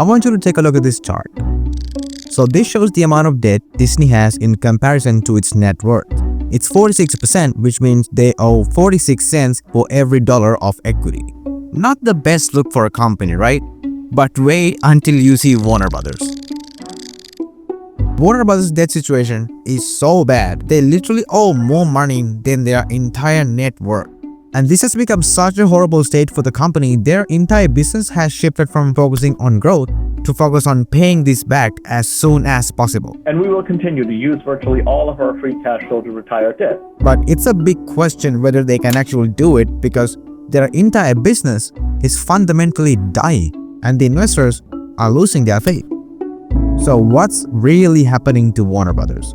I want you to take a look at this chart. So this shows the amount of debt Disney has in comparison to its net worth. It's 46%, which means they owe 46 cents for every dollar of equity. Not the best look for a company, right? But wait until you see Warner Brothers. Warner Brothers' debt situation is so bad, they literally owe more money than their entire net worth. And this has become such a horrible state for the company, their entire business has shifted from focusing on growth to focus on paying this back as soon as possible. And we will continue to use virtually all of our free cash flow to retire debt. But it's a big question whether they can actually do it because their entire business is fundamentally dying and the investors are losing their faith. So what's really happening to Warner Brothers?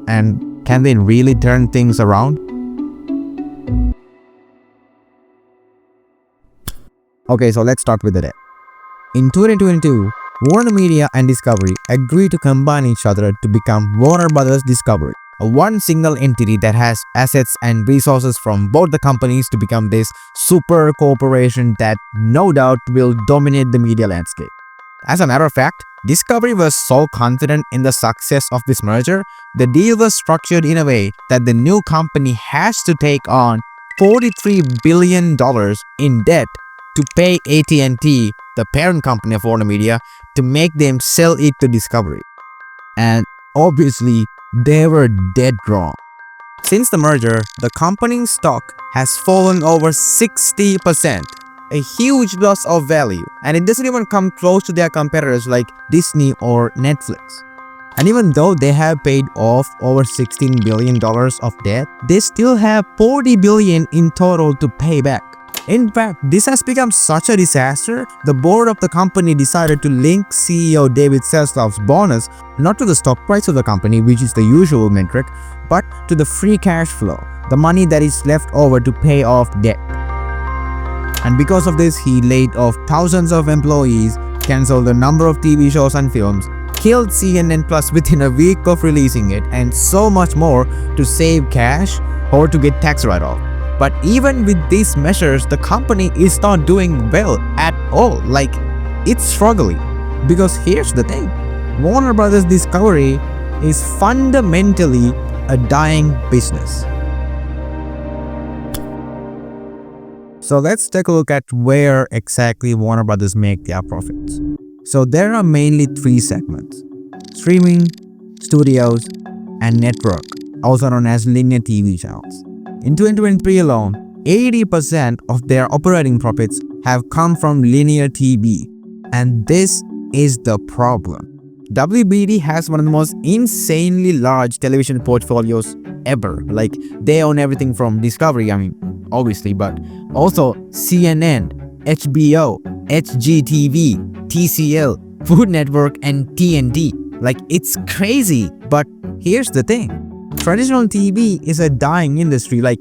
And can they really turn things around? Okay, so let's start with the debt. In 2022, Warner Media and Discovery agreed to combine each other to become Warner Brothers Discovery, a one single entity that has assets and resources from both the companies to become this super corporation that no doubt will dominate the media landscape. As a matter of fact, Discovery was so confident in the success of this merger, the deal was structured in a way that the new company has to take on $43 billion in debt to pay AT&T, the parent company of Warner Media, to make them sell it to Discovery. And obviously, they were dead wrong. Since the merger, the company's stock has fallen over 60%, a huge loss of value, and it doesn't even come close to their competitors like Disney or Netflix. And even though they have paid off over $16 billion of debt, they still have $40 billion in total to pay back. In fact, this has become such a disaster, the board of the company decided to link CEO David Zaslav's bonus not to the stock price of the company, which is the usual metric, but to the free cash flow, the money that is left over to pay off debt. And because of this, he laid off thousands of employees, cancelled a number of TV shows and films, killed CNN Plus within a week of releasing it, and so much more to save cash or to get tax write-off. But even with these measures, the company is not doing well at all. Like, it's struggling. Because here's the thing, Warner Brothers Discovery is fundamentally a dying business. So let's take a look at where exactly Warner Brothers make their profits. So there are mainly three segments: streaming, studios, and network, also known as linear TV channels. In 2023 alone, 80% of their operating profits have come from linear TV, and this is the problem. WBD has one of the most insanely large television portfolios ever. Like, they own everything from Discovery, obviously, but also CNN, HBO, HGTV, TCL, Food Network, and TNT. Like, it's crazy. But here's the thing. Traditional TV is a dying industry. Like,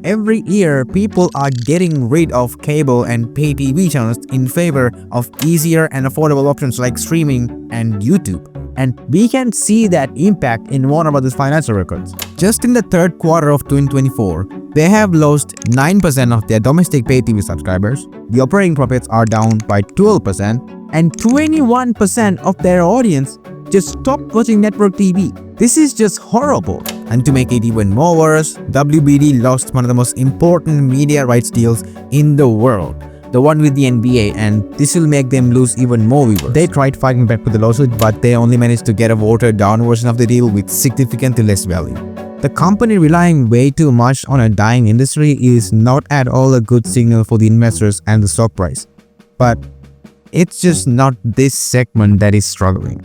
every year, people are getting rid of cable and pay TV channels in favor of easier and affordable options like streaming and YouTube. And we can see that impact in Warner Brothers' financial records. Just in the third quarter of 2024, they have lost 9% of their domestic pay TV subscribers, the operating profits are down by 12%, and 21% of their audience just stopped watching network TV. This is just horrible. And to make it even more worse, WBD lost one of the most important media rights deals in the world, the one with the NBA, and this will make them lose even more viewers. They tried fighting back with the lawsuit, but they only managed to get a watered down version of the deal with significantly less value. The company relying way too much on a dying industry is not at all a good signal for the investors and the stock price. But it's just not this segment that is struggling.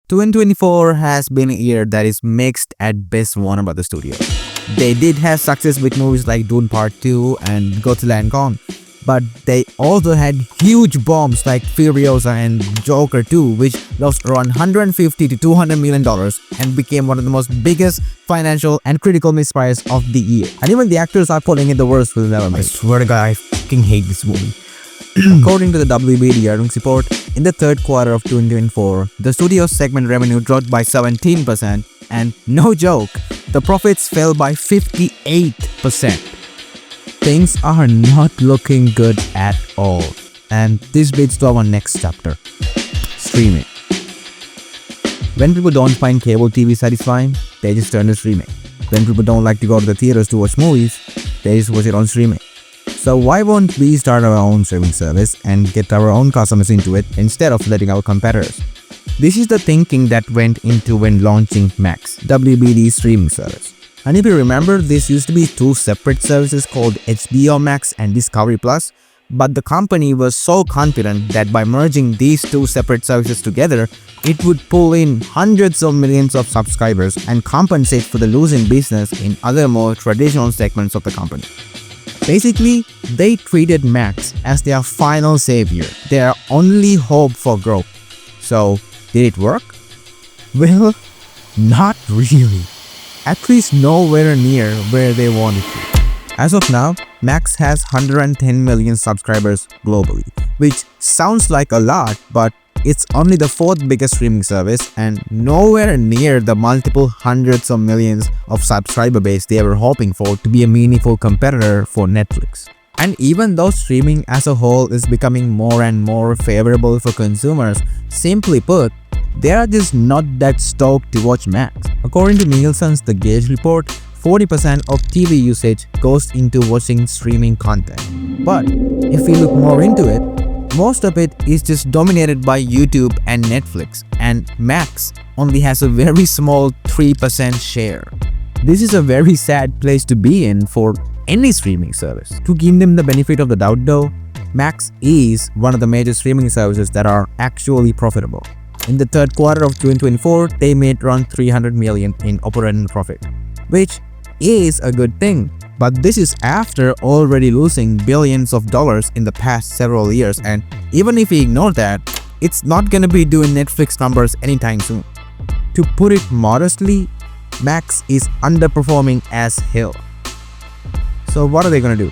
2024 has been a year that is mixed at best Warner Brothers Studios. They did have success with movies like Dune Part 2 and Godzilla and Kong, but they also had huge bombs like Furiosa and Joker 2, which lost around $150 to $200 million and became one of the most biggest financial and critical misfires of the year. And even the actors are pulling in the worst films ever made. I swear to God, I fucking hate this movie. According to the WBD earnings report, in the third quarter of 2024, the studio segment revenue dropped by 17%, and no joke, the profits fell by 58%. Things are not looking good at all. And this leads to our next chapter, streaming. When people don't find cable TV satisfying, they just turn to streaming. When people don't like to go to the theaters to watch movies, they just watch it on streaming. So why won't we start our own streaming service and get our own customers into it instead of letting our competitors? This is the thinking that went into when launching Max, WBD's streaming service. And if you remember, this used to be two separate services called HBO Max and Discovery Plus, but the company was so confident that by merging these two separate services together, it would pull in hundreds of millions of subscribers and compensate for the losing business in other more traditional segments of the company. Basically, they treated Max as their final savior, their only hope for growth. So, did it work? Well, not really. At least nowhere near where they wanted to. As of now, Max has 110 million subscribers globally, which sounds like a lot, but it's only the fourth biggest streaming service and nowhere near the multiple hundreds of millions of subscriber base they were hoping for to be a meaningful competitor for Netflix. And even though streaming as a whole is becoming more and more favorable for consumers, simply put, they are just not that stoked to watch Max. According to Nielsen's The Gauge report, 40% of TV usage goes into watching streaming content. But if we look more into it, most of it is just dominated by YouTube and Netflix, and Max only has a very small 3% share. This is a very sad place to be in for any streaming service. To give them the benefit of the doubt though, Max is one of the major streaming services that are actually profitable. In the third quarter of 2024, they made around $300 million in operating profit, which is a good thing. But this is after already losing billions of dollars in the past several years, and even if we ignore that, it's not gonna be doing Netflix numbers anytime soon. To put it modestly, Max is underperforming as hell. So what are they gonna do?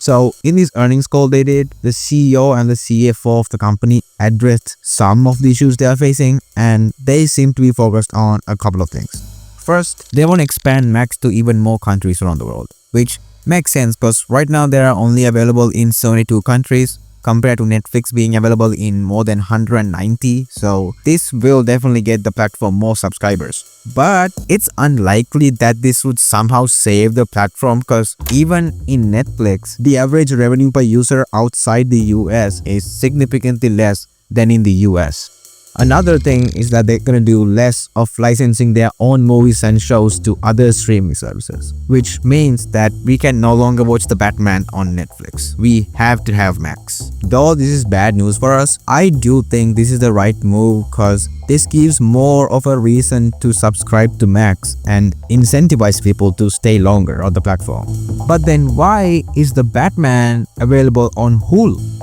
So in this earnings call they did, the CEO and the CFO of the company addressed some of the issues they are facing, and they seem to be focused on a couple of things. First, they want to expand Max to even more countries around the world, which makes sense because right now they are only available in 72 countries compared to Netflix being available in more than 190. So this will definitely get the platform more subscribers. But it's unlikely that this would somehow save the platform because even in Netflix, the average revenue per user outside the US is significantly less than in the US. Another thing is that they're gonna do less of licensing their own movies and shows to other streaming services, which means that we can no longer watch the Batman on Netflix. We have to have Max. Though this is bad news for us, I do think this is the right move because this gives more of a reason to subscribe to Max and incentivize people to stay longer on the platform. But then why is the Batman available on Hulu?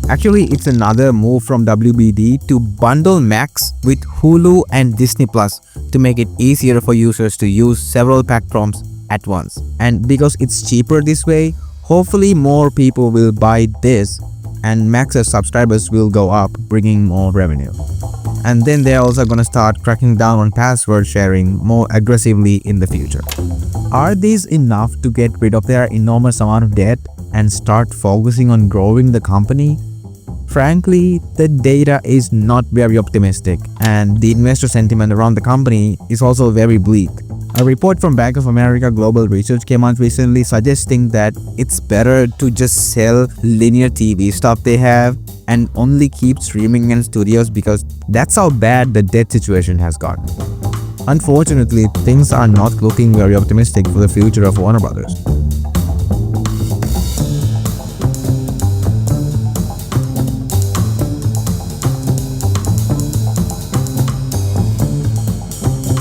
Actually, it's another move from WBD to bundle Max with Hulu and Disney Plus to make it easier for users to use several platforms at once. And because it's cheaper this way, hopefully more people will buy this and Max's subscribers will go up, bringing more revenue. And then they're also gonna start cracking down on password sharing more aggressively in the future. Are these enough to get rid of their enormous amount of debt and start focusing on growing the company? Frankly, the data is not very optimistic, and the investor sentiment around the company is also very bleak. A report from Bank of America Global Research came out recently suggesting that it's better to just sell linear TV stuff they have and only keep streaming and studios because that's how bad the debt situation has gotten. Unfortunately, things are not looking very optimistic for the future of Warner Brothers.